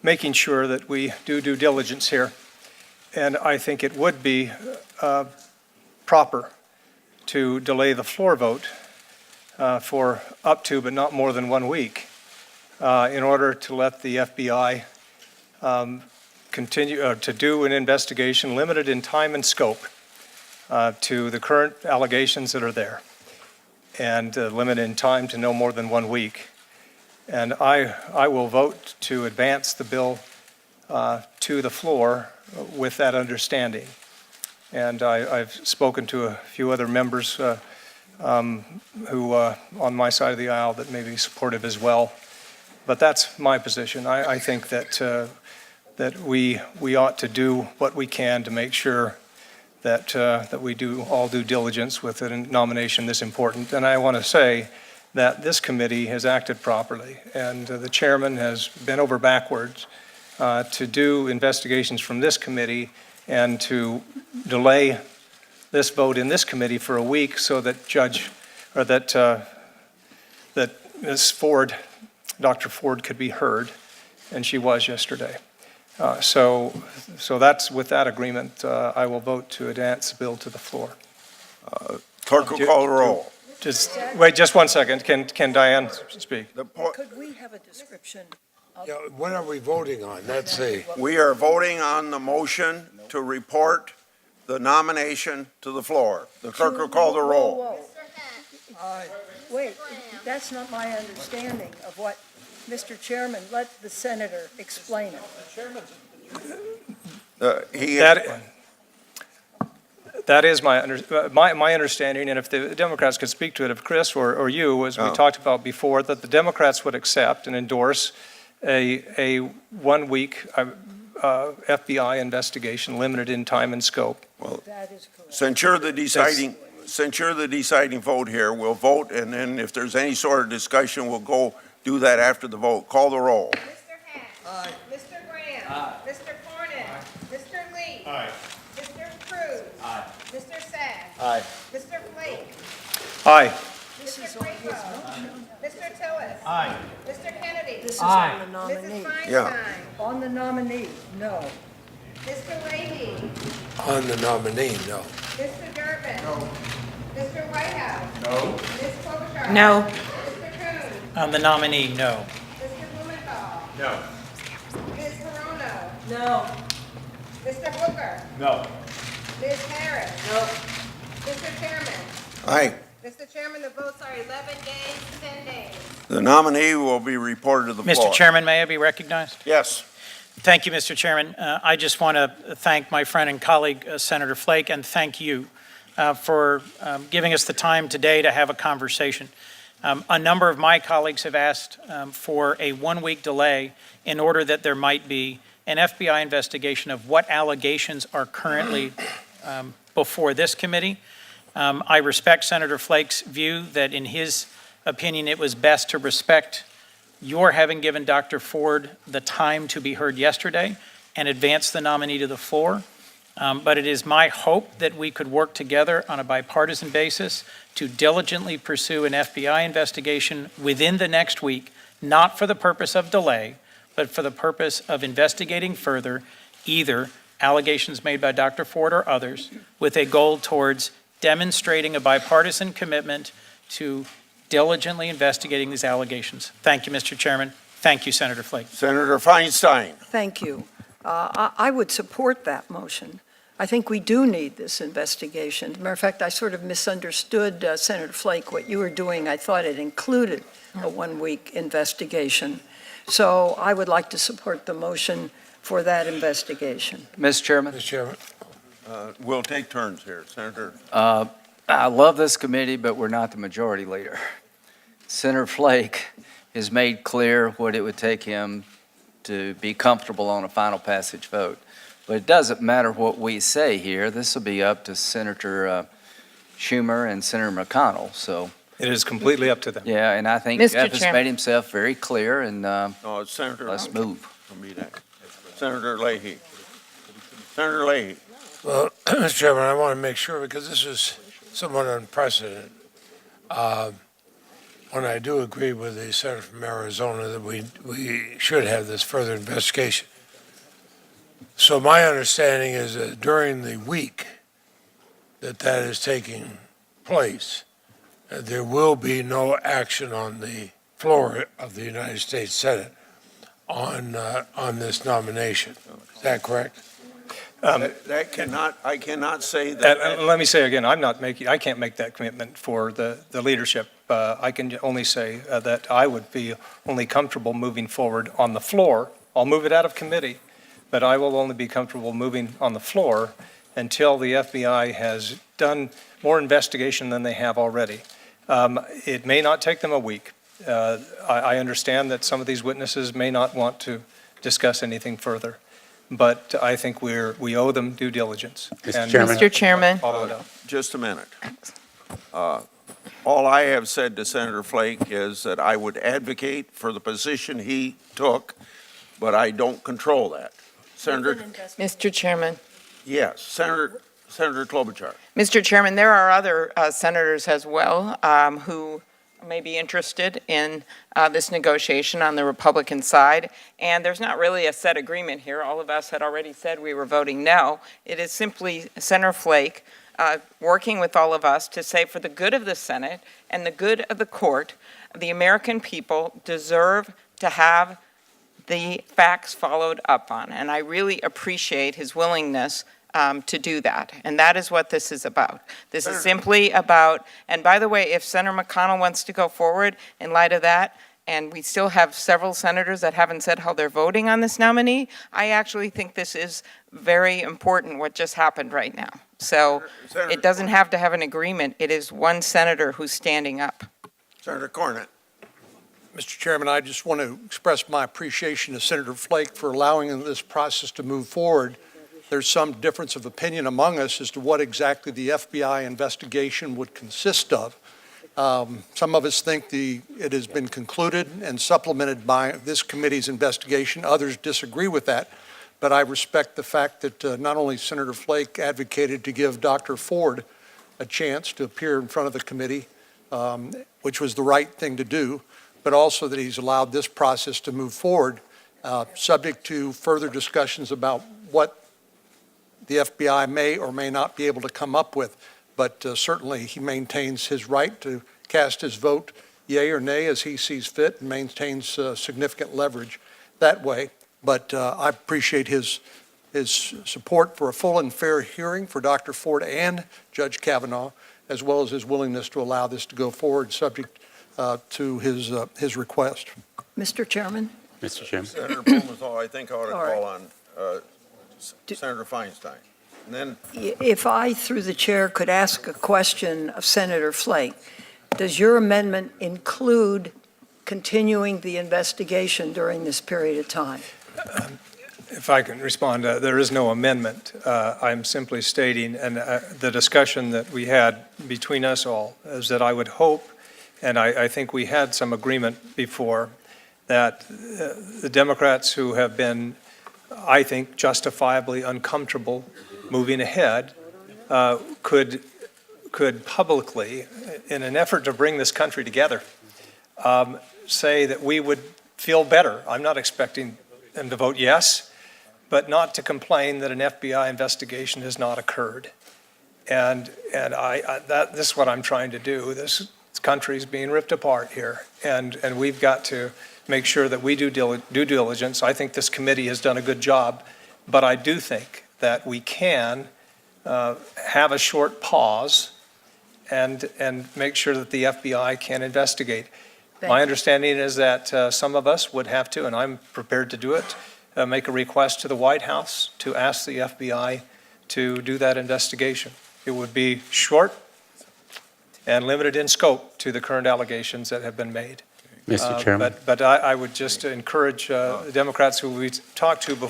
making sure that we do due diligence here. And I think it would be proper to delay the floor vote for up to, but not more than 1 week, in order to let the FBI continue to do an investigation limited in time and scope to the current allegations that are there, and limited in time to no more than 1 week. And I will vote to advance the bill to the floor with that understanding. And I've spoken to a few other members who, on my side of the aisle, that may be supportive as well. But that's my position. I think that that we ought to do what we can to make sure that that we do all due diligence with a nomination this important. And I want to say that this committee has acted properly, and the chairman has bent over backwards to do investigations from this committee and to delay this vote in this committee for a week so that that Ms. Ford, Dr. Ford, could be heard, and she was yesterday. So that's with that agreement. I will vote to advance the bill to the floor. Clerk will call the roll. Just wait, just 1 second. Can Diane speak? Could we have a description? Yeah, what are we voting on? Let's see. We are voting on the motion to report the nomination to the floor. The clerk will call the roll. Wait, that's not my understanding of what, Mr. Chairman, let the senator explain it. That is my understanding, and if the Democrats could speak to it, if Chris or you, as we talked about before, that the Democrats would accept and endorse a 1 week FBI investigation limited in time and scope. Well, That is correct. since you're the deciding vote here, we'll vote, and then if there's any sort of discussion, we'll go do that after the vote. Call the roll. Mr. Hack. Aye. Mr. Graham. Aye. Mr. Cornyn. Aye. Mr. Lee. Aye. Mr. Cruz. Aye. Mr. Sass. Aye. Mr. Flake. Aye. Mr. Bravo. Mr. Tillis. Aye. Mr. Kennedy. This is on the Mrs. nominee. Feinstein. Yeah. On the nominee, no. Mr. Leahy. On the nominee, no. Mr. Durbin. No. Mr. Whitehouse. No. Ms. Klobuchar. No. Mr. Coons. On the nominee, no. Mr. Blumenthal. No. Ms. Hirono. No. Mr. Booker. No. Ms. Harris. No. Mr. Chairman. Aye. Mr. Chairman, the votes are 11 days, 10 days. The nominee will be reported to the floor. Mr. Chairman, may I be recognized? Yes. Thank you, Mr. Chairman. I just want to thank my friend and colleague, Senator Flake, and thank you for giving us the time today to have a conversation. A number of my colleagues have asked for a 1 week delay in order that there might be an FBI investigation of what allegations are currently before this committee. I respect Senator Flake's view that in his opinion it was best to respect your having given Dr. Ford the time to be heard yesterday and advance the nominee to the floor. But it is my hope that we could work together on a bipartisan basis to diligently pursue an FBI investigation within the next week, not for the purpose of delay, but for the purpose of investigating further either allegations made by Dr. Ford or others with a goal towards demonstrating a bipartisan commitment to diligently investigating these allegations. Thank you, Mr. Chairman. Thank you, Senator Flake. Senator Feinstein. Thank you. I would support that motion. I think we do need this investigation. As a matter of fact, I sort of misunderstood, Senator Flake, what you were doing. I thought it included a 1 week investigation. So I would like to support the motion for that investigation. Mr. Chairman, Mr. Chairman. We'll take turns here. Senator. I love this committee, but we're not the majority leader. Senator Flake has made clear what it would take him to be comfortable on a final passage vote. But it doesn't matter what we say here. This will be up to Senator Schumer and Senator McConnell. So It is completely up to them. yeah, and I think Mr. Jeff has Chairman. made himself very clear, and No, it's Senator. let's move. Senator Leahy. Senator Leahy. Well, Mr. Chairman, I want to make sure, because this is somewhat unprecedented. when I do agree with the senator from Arizona that we should have this further investigation. So my understanding is that during the week that is taking place, there will be no action on the floor of the United States Senate on this nomination. Is that correct? I cannot say that. And let me say again, I can't make that commitment for the leadership. I can only say that I would be only comfortable moving forward on the floor. I'll move it out of committee, but I will only be comfortable moving on the floor until the FBI has done more investigation than they have already. It may not take them a week. I understand that some of these witnesses may not want to discuss anything further, but I think we owe them due diligence. Mr. Chairman. Mr. Chairman. Follow it up. Just a minute. All I have said to Senator Flake is that I would advocate for the position he took, but I don't control that. Senator, Mr. Chairman. yes, Senator Klobuchar. Mr. Chairman, there are other senators as well who may be interested in this negotiation on the Republican side, and there's not really a set agreement here. All of us had already said we were voting no. It is simply Senator Flake working with all of us to say for the good of the Senate and the good of the court, the American people deserve to have the facts followed up on, and I really appreciate his willingness to do that. And that is what this is about. This is simply about, and by the way, if Senator McConnell wants to go forward in light of that, and we still have several senators that haven't said how they're voting on this nominee, I actually think this is very important what just happened right now. So it doesn't have to have an agreement. It is one senator who's standing up. Senator Cornett. Mr. Chairman, I just want to express my appreciation to Senator Flake for allowing this process to move forward. There's some difference of opinion among us as to what exactly the FBI investigation would consist of. Some of us think it has been concluded and supplemented by this committee's investigation. Others disagree with that. But I respect the fact that not only Senator Flake advocated to give Dr. Ford a chance to appear in front of the committee, which was the right thing to do, but also that he's allowed this process to move forward, subject to further discussions about what the FBI may or may not be able to come up with. But certainly he maintains his right to cast his vote yea or nay as he sees fit and maintains significant leverage that way. But I appreciate his support for a full and fair hearing for Dr. Ford and Judge Kavanaugh, as well as his willingness to allow this to go forward subject to his request. Mr. Chairman? Mr. Chairman. Senator Blumenthal, I think I ought to All right. call on Senator Feinstein. And then, If I, through the chair, could ask a question of Senator Flake, does your amendment include continuing the investigation during this period of time? If I can respond, there is no amendment. I'm simply stating, and the discussion that we had between us all is that I would hope, and I think we had some agreement before, that the Democrats who have been, I think, justifiably uncomfortable moving ahead could publicly, in an effort to bring this country together, say that we would feel better. I'm not expecting them to vote yes, but not to complain that an FBI investigation has not occurred. And this is what I'm trying to do. This country is being ripped apart here, and we've got to make sure that we do due diligence. I think this committee has done a good job, but I do think that we can have a short pause and make sure that the FBI can investigate. My understanding is that some of us would have to, and I'm prepared to do it, make a request to the White House to ask the FBI to do that investigation. It would be short and limited in scope to the current allegations that have been made. Mr. Chairman. But I would just encourage the Democrats who we talked to before